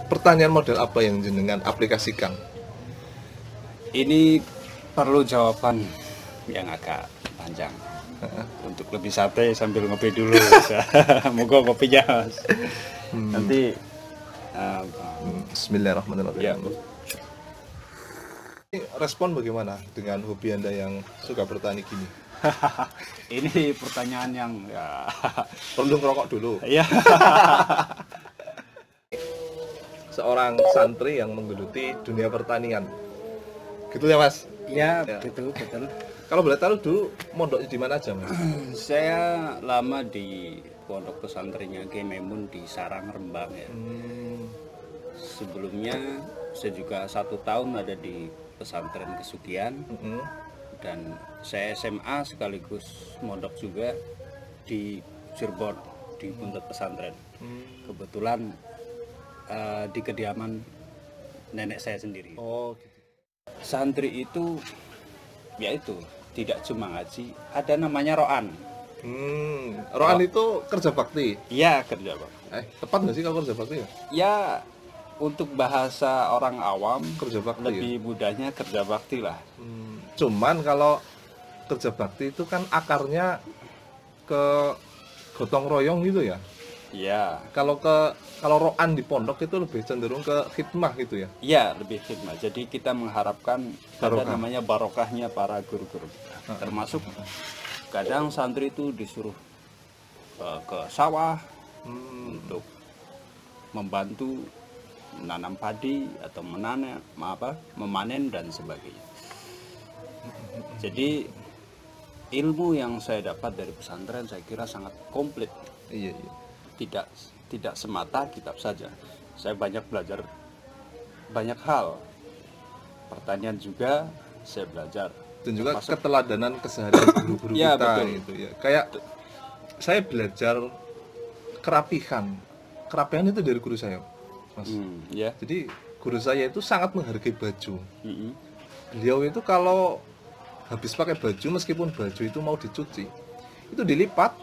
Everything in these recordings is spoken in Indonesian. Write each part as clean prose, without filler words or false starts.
Pertanyaan model apa yang jenengan aplikasikan? Ini perlu jawaban yang agak panjang. Untuk lebih santai sambil ngopi dulu. Moga kopinya. Nanti Bismillahirrahmanirrahim. ya. Respon bagaimana dengan hobi Anda yang suka bertani gini? Ini pertanyaan yang ya. Perlu ngerokok dulu. Ya. Seorang santri yang menggeluti dunia pertanian. Gitu ya, Mas? Ya, Ya. betul. Kalau boleh tahu dulu mondoknya di mana aja, Mas? Saya lama di pondok pesantrennya Kiai Maimun di Sarang Rembang ya. Sebelumnya saya juga 1 tahun ada di pesantren Kesugihan dan saya SMA sekaligus mondok juga di Cirebon di pondok pesantren. Kebetulan di kediaman nenek saya sendiri. Oh, gitu. Santri itu yaitu tidak cuma ngaji, ada namanya roan. Roan itu kerja bakti. Iya, kerja Pak. Tepat nggak sih kalau kerja bakti ya? Ya, untuk bahasa orang awam Kerja bakti. lebih mudahnya kerja bakti lah. Cuman kalau kerja bakti itu kan akarnya ke gotong royong gitu ya. Iya. Kalau roan di pondok itu lebih cenderung ke khidmah gitu ya. Iya, lebih khidmat. Jadi kita mengharapkan ada Barokah. namanya barokahnya para guru-guru. Termasuk kadang santri itu disuruh ke sawah untuk membantu menanam padi atau memanen dan sebagainya. Jadi ilmu yang saya dapat dari pesantren saya kira sangat komplit. Iya. Tidak semata kitab saja. Saya banyak belajar banyak hal. Pertanian juga saya belajar. Dan juga Termasuk- keteladanan keseharian guru-guru Ya, kita betul. gitu ya. Kayak saya belajar kerapihan. Kerapihan itu dari guru saya, Mas. Ya. Jadi guru saya itu sangat menghargai baju. Mm-mm. Beliau itu kalau habis pakai baju, meskipun baju itu mau dicuci, itu dilipat.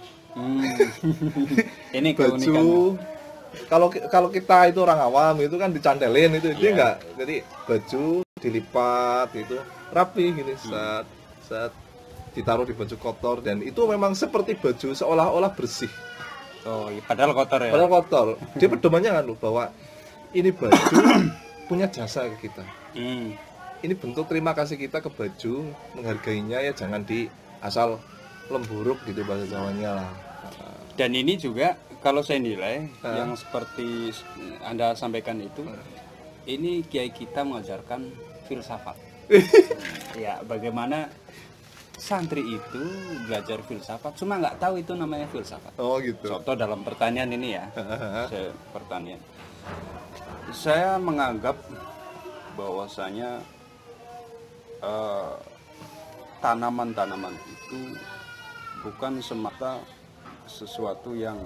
Ini Baju keunikannya. kalau kita itu orang awam itu kan dicantelin itu dia Iya. enggak. Jadi baju dilipat itu rapi gini saat ditaruh di baju kotor dan itu memang seperti baju seolah-olah bersih. Oh, iya, padahal kotor ya. Padahal kotor. Dia pedomannya kan bahwa ini baju punya jasa ke kita. Ini bentuk terima kasih kita ke baju, menghargainya ya jangan di asal lemburuk gitu bahasa Jawanya lah. Dan ini juga kalau saya nilai yang seperti Anda sampaikan itu, ini kiai kita mengajarkan filsafat. Ya, bagaimana santri itu belajar filsafat, cuma nggak tahu itu namanya filsafat. Oh gitu. Contoh dalam pertanian ini ya, pertanian. Saya menganggap bahwasanya tanaman-tanaman itu bukan semata sesuatu yang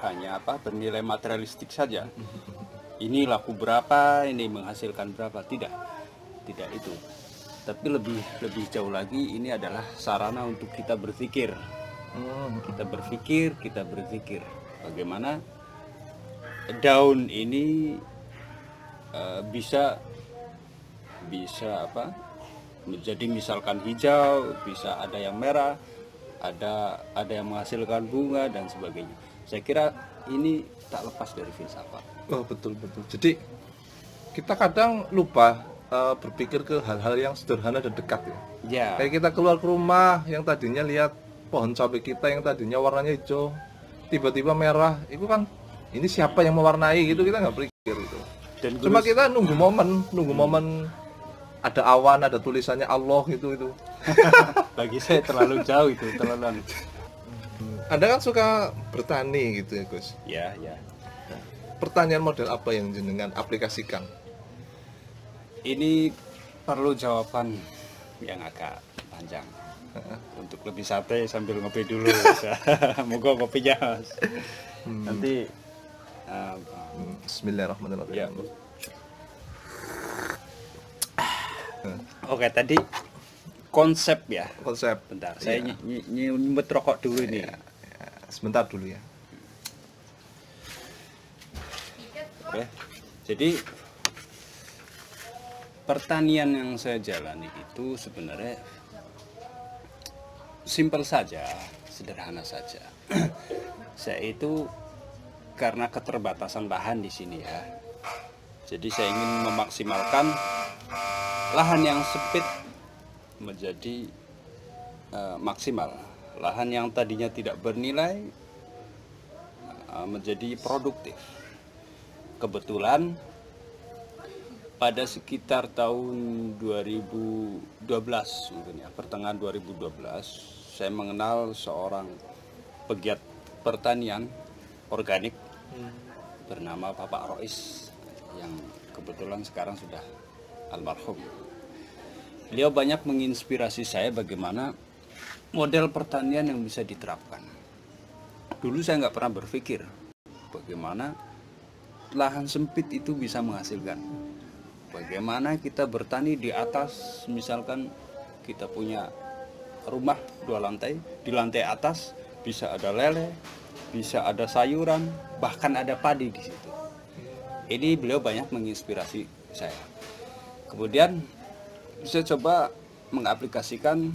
hanya bernilai materialistik saja. Ini laku berapa, ini menghasilkan berapa, tidak itu. Tapi lebih jauh lagi ini adalah sarana untuk kita berpikir. Kita berpikir bagaimana daun ini bisa menjadi misalkan hijau, bisa ada yang merah, ada yang menghasilkan bunga dan sebagainya. Saya kira ini tak lepas dari filsafat. Oh betul. Jadi kita kadang lupa berpikir ke hal-hal yang sederhana dan dekat ya. Ya. Kayak kita keluar ke rumah yang tadinya lihat pohon cabai kita yang tadinya warnanya hijau, tiba-tiba merah, itu kan ini siapa yang mewarnai gitu kita nggak berpikir itu. Dan Cuma kita nunggu momen ada awan, ada tulisannya Allah itu. bagi saya terlalu jauh itu, terlalu. Anda kan suka bertani gitu ya, Gus. Ya. Pertanyaan model apa yang jenengan aplikasikan? Ini perlu jawaban yang agak panjang. Untuk lebih santai sambil ngopi dulu. Moga kopinya. Nanti Bismillahirrahmanirrahim. ya. Oke, tadi konsep ya. Konsep. Bentar, saya nyumet rokok dulu ini. Sebentar dulu ya. Oke. Jadi pertanian yang saya jalani itu sebenarnya simpel saja, sederhana saja. Saya itu karena keterbatasan lahan di sini ya. Jadi saya ingin memaksimalkan lahan yang sempit menjadi maksimal. Lahan yang tadinya tidak bernilai menjadi produktif. Kebetulan pada sekitar tahun 2012 mungkin ya, pertengahan 2012 saya mengenal seorang pegiat pertanian organik bernama Bapak Rois yang kebetulan sekarang sudah almarhum. Beliau banyak menginspirasi saya bagaimana model pertanian yang bisa diterapkan. Dulu saya nggak pernah berpikir bagaimana lahan sempit itu bisa menghasilkan. Bagaimana kita bertani di atas, misalkan kita punya rumah 2 lantai, di lantai atas bisa ada lele, bisa ada sayuran, bahkan ada padi di situ. Ini beliau banyak menginspirasi saya. Kemudian saya coba mengaplikasikan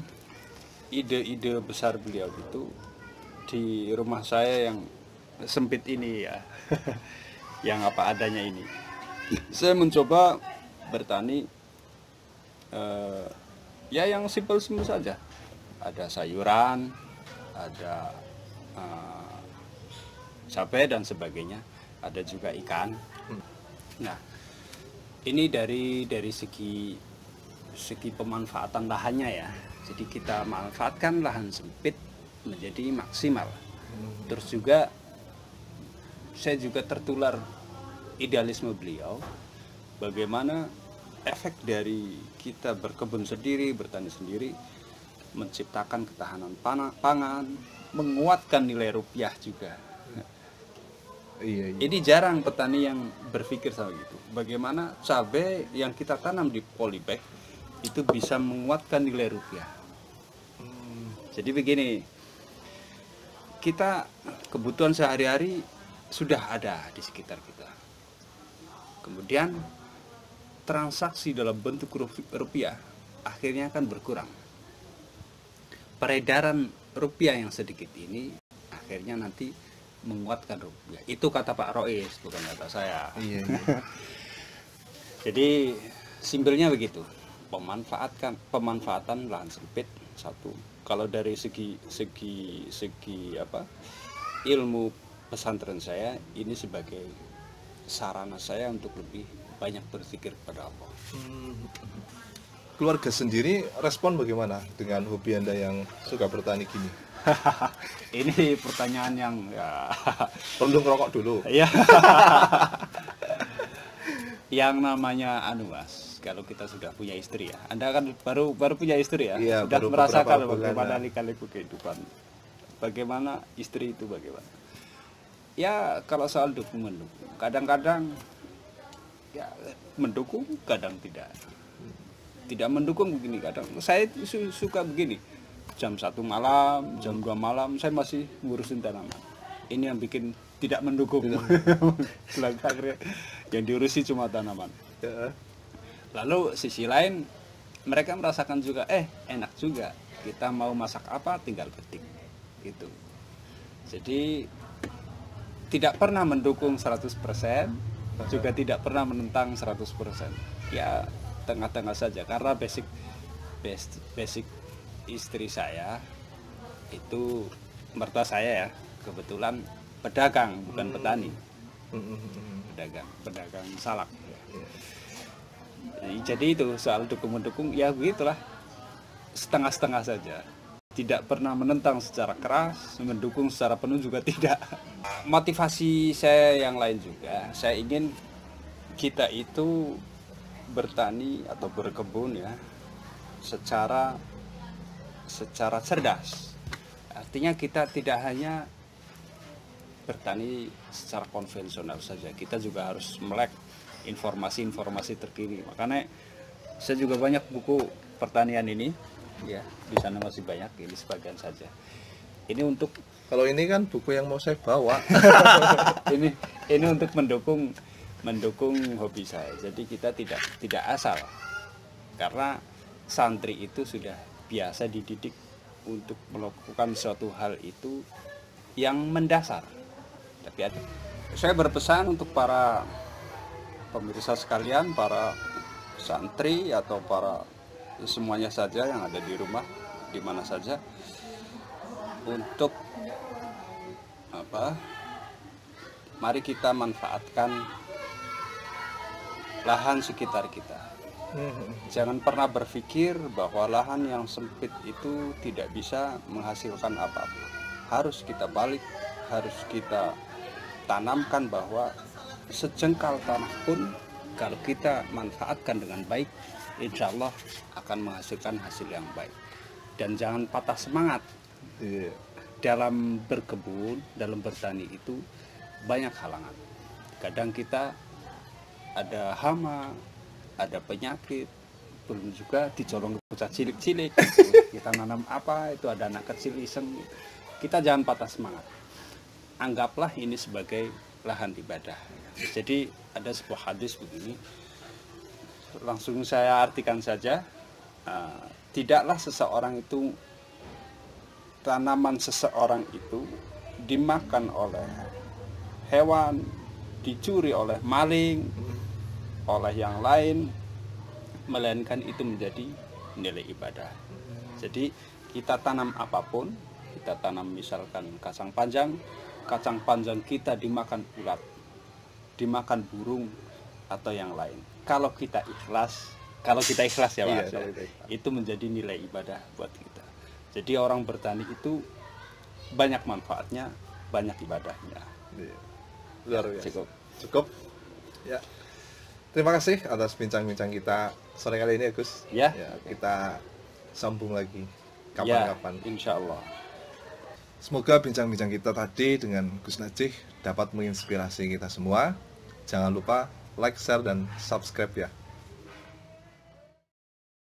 ide-ide besar beliau itu di rumah saya yang sempit ini ya. Yang apa adanya ini. Saya mencoba bertani ya yang simpel-simpel saja. Ada sayuran, ada cabai dan sebagainya, ada juga ikan. Nah, ini dari segi pemanfaatan lahannya ya. Jadi kita manfaatkan lahan sempit menjadi maksimal. Terus juga saya juga tertular idealisme beliau, bagaimana efek dari kita berkebun sendiri, bertani sendiri, menciptakan ketahanan pangan, menguatkan nilai rupiah juga. Iya. Ini jarang petani yang berpikir sama gitu. Bagaimana cabai yang kita tanam di polybag itu bisa menguatkan nilai rupiah. Jadi begini, kita kebutuhan sehari-hari sudah ada di sekitar kita. Kemudian transaksi dalam bentuk rupiah akhirnya akan berkurang. Peredaran rupiah yang sedikit ini akhirnya nanti menguatkan rupiah. Itu kata Pak Rois, bukan kata saya. Iya. Jadi simpelnya begitu. Pemanfaatan lahan sempit satu. Kalau dari segi ilmu pesantren saya, ini sebagai sarana saya untuk lebih banyak berpikir kepada Allah. Keluarga sendiri respon bagaimana dengan hobi Anda yang suka bertani gini? Ini pertanyaan yang ya Perlu ngerokok dulu. ya. Yang namanya Mas, kalau kita sudah punya istri ya. Anda kan baru punya istri ya. Iya, sudah baru merasakan bagaimana lika-liku kehidupan. Bagaimana istri itu bagaimana. Ya kalau soal dukung mendukung, kadang-kadang ya mendukung, kadang tidak mendukung begini. Kadang saya suka begini, jam 1 malam, jam 2 malam saya masih ngurusin tanaman. Ini yang bikin tidak mendukung. Yang diurusi cuma tanaman. Lalu sisi lain mereka merasakan juga enak juga, kita mau masak apa tinggal ketik gitu. Jadi tidak pernah mendukung 100%, juga tidak pernah menentang 100%. Ya tengah-tengah saja, karena basic istri saya itu, mertua saya ya, kebetulan pedagang bukan petani. Pedagang salak. Jadi itu soal dukung-mendukung ya begitulah, setengah-setengah saja. Tidak pernah menentang secara keras, mendukung secara penuh juga tidak. Motivasi saya yang lain juga, saya ingin kita itu bertani atau berkebun ya secara cerdas. Artinya kita tidak hanya bertani secara konvensional saja, kita juga harus melek informasi-informasi terkini. Makanya saya juga banyak buku pertanian ini ya, di sana masih banyak, ini sebagian saja. Ini untuk, kalau ini kan buku yang mau saya bawa. ini untuk mendukung mendukung hobi saya. Jadi kita tidak asal, karena santri itu sudah biasa dididik untuk melakukan suatu hal itu yang mendasar. Tapi saya berpesan untuk para pemirsa sekalian, para santri atau para semuanya saja yang ada di rumah, di mana saja, untuk mari kita manfaatkan lahan sekitar kita. Jangan pernah berpikir bahwa lahan yang sempit itu tidak bisa menghasilkan apa-apa. Harus kita balik, harus kita tanamkan bahwa sejengkal tanah pun kalau kita manfaatkan dengan baik, insya Allah akan menghasilkan hasil yang baik. Dan jangan patah semangat. Dalam berkebun, dalam bertani itu banyak halangan. Kadang kita ada hama, ada penyakit, belum juga dicolong bocah cilik-cilik. Kita nanam apa, itu ada anak kecil iseng. Kita jangan patah semangat. Anggaplah ini sebagai lahan ibadah. Jadi ada sebuah hadis begini, langsung saya artikan saja. Tidaklah seseorang itu, tanaman seseorang itu dimakan oleh hewan, dicuri oleh maling, oleh yang lain, melainkan itu menjadi nilai ibadah. Jadi kita tanam apapun, kita tanam misalkan kacang panjang kita dimakan ulat, dimakan burung atau yang lain. Kalau kita ikhlas ya Mas, itu menjadi nilai ibadah buat kita. Jadi orang bertani itu banyak manfaatnya, banyak ibadahnya. Luar biasa. Cukup. Ya. Terima kasih atas bincang-bincang kita sore kali ini, Gus. Ya. Kita sambung lagi kapan-kapan. Ya, insya Allah. Semoga bincang-bincang kita tadi dengan Gus Najih dapat menginspirasi kita semua. Jangan lupa like, share, dan subscribe ya.